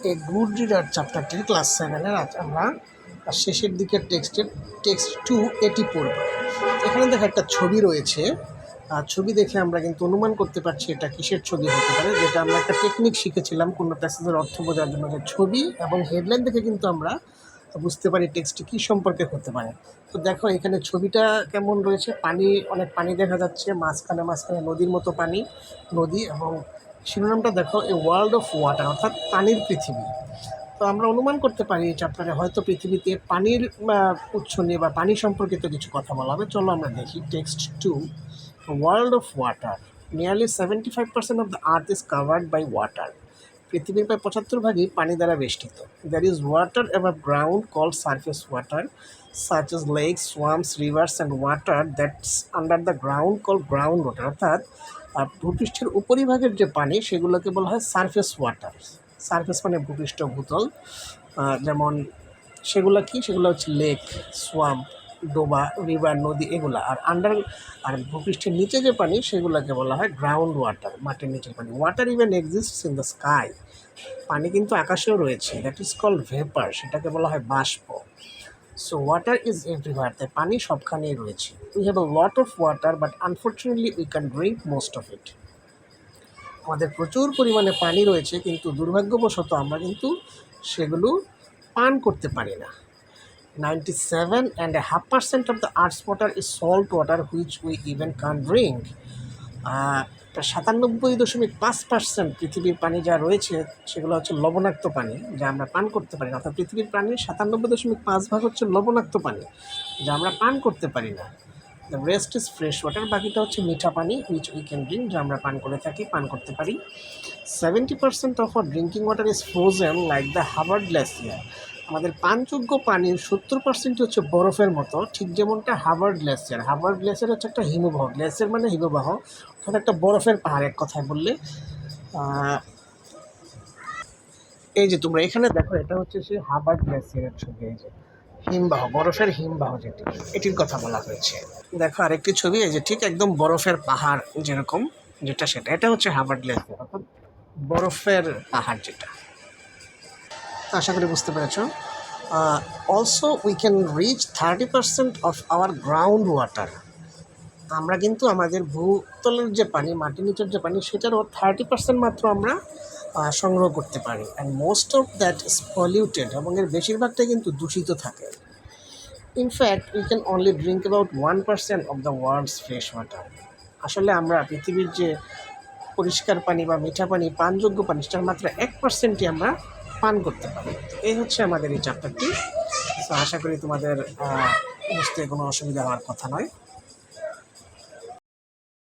A good reader চ্যাপ্টারটির class 7-এর আজ আমরা শেষের দিকে টেক্সট 2 এটি পড়ব। এখানে দেখো একটা ছবি রয়েছে, আর ছবি দেখে আমরা কিন্তু অনুমান করতে পারছি এটা কিসের ছবি হতে পারে, যেটা আমরা একটা টেকনিক শিখেছিলাম কোনো প্যাসেজের অর্থ বোঝার জন্য, যে ছবি এবং হেডলাইন দেখে কিন্তু আমরা বুঝতে পারি টেক্সটটি কী সম্পর্কে হতে পারে। তো দেখো এখানে ছবিটা কেমন রয়েছে, অনেক পানি দেখা যাচ্ছে, মাঝখানে নদীর মতো পানি, নদী, এবং শিরোনামটা দেখো এ ওয়ার্ল্ড অফ ওয়াটার, অর্থাৎ পানির পৃথিবী। তো আমরা অনুমান করতে পারি এই চ্যাপ্টারে হয়তো পৃথিবীতে পানির উৎস নিয়ে বা পানি সম্পর্কিত কিছু কথা বলা হবে। চলো আমরা দেখি text 2, world of water. Nearly 75% of the earth is covered by water. পৃথিবীর প্রায় 75% পানি দ্বারা বেষ্টিত। There is water above ground called surface water, such as lakes, swamps, rivers and water that's under the ground called ground water. অর্থাৎ ভূপৃষ্ঠের উপরিভাগের যে পানি সেগুলোকে বলা হয় সারফেস ওয়াটার। সারফেস মানে ভূপৃষ্ঠ, ভূতল, যেমন সেগুলো কি, সেগুলো হচ্ছে লেক, সোয়াম্প, ডোবা, রিভার, নদী, এগুলো। আর ভূপৃষ্ঠের নিচে যে পানি সেগুলোকে বলা হয় গ্রাউন্ড ওয়াটার, মাটির নিচের পানি। Water even exists in the sky. পানি কিন্তু আকাশেও রয়েছে, দ্যাট ইজ কল্ড ভেপার, সেটাকে বলা হয় বাষ্প। সো ওয়াটার ইজ এভরিওয়ার, তাই পানি সবখানেই রয়েছে। We have a lot of water but unfortunately we can drink most of it. আমাদের প্রচুর পরিমাণে পানি রয়েছে, কিন্তু দুর্ভাগ্যবশত আমরা কিন্তু সেগুলো পান করতে পারি না। 97.5% of the Earth's water is salt water which we even can't drink. 97.5% পৃথিবীর পানি যা রয়েছে সেগুলো হচ্ছে লবণাক্ত পানি, যা আমরা পান করতে পারি না। অর্থাৎ পৃথিবীর পানির 97.5% হচ্ছে লবণাক্ত পানি, যা আমরা পান করতে পারি না। The rest is fresh water, বাকিটা হচ্ছে মিঠা পানি, হুইচ উই ক্যান ড্রিঙ্ক, যা আমরা পান করে থাকি, পান করতে পারি। 70% অফ আর drinking water is frozen like the Hubbard glacier. আমাদের পানযোগ্য পানির 70% হচ্ছে বরফের মতো, ঠিক যেমনটা হাভার্ড গ্লেসিয়ার। হাভার্ড গ্লেসিয়ার হচ্ছে একটা হিমবাহ, গ্লেসিয়ার মানে হিমবাহ, অর্থাৎ একটা বরফের পাহাড় এক কথায় বললে। এই যে তোমরা এখানে দেখো, এটা হচ্ছে সেই হাভার্ড গ্লেসিয়ারের ছবি, এই যে হিমবাহ, বরফের হিমবাহ যেটি, এটির কথা বলা হয়েছে। দেখো আরেকটি ছবি, এই যে ঠিক একদম বরফের পাহাড় যেরকম, যেটা সেটা, এটা হচ্ছে হাভার্ড গ্লেসিয়ার, অর্থাৎ বরফের পাহাড় যেটা। আশা করি বুঝতে পেরেছ। Also we can reach 30% of our ground water. আমরা কিন্তু আমাদের ভূতলের যে পানি, মাটির নিচের যে পানি, সেটারও 30% মাত্র আমরা সংগ্রহ করতে পারি। And most of that is polluted, এবং এর বেশিরভাগটাই কিন্তু দূষিত থাকে। In fact we can only drink about 1% of the world's fresh water. আসলে আমরা পৃথিবীর যে পরিষ্কার পানি বা মিঠা পানি, পানযোগ্য পানি, সেটার মাত্র 1%ই আমরা পান করতে পারি। এই হচ্ছে আমাদের এই চ্যাপ্টারটি। তো আশা করি তোমাদের বুঝতে কোনো অসুবিধা হওয়ার কথা নয়।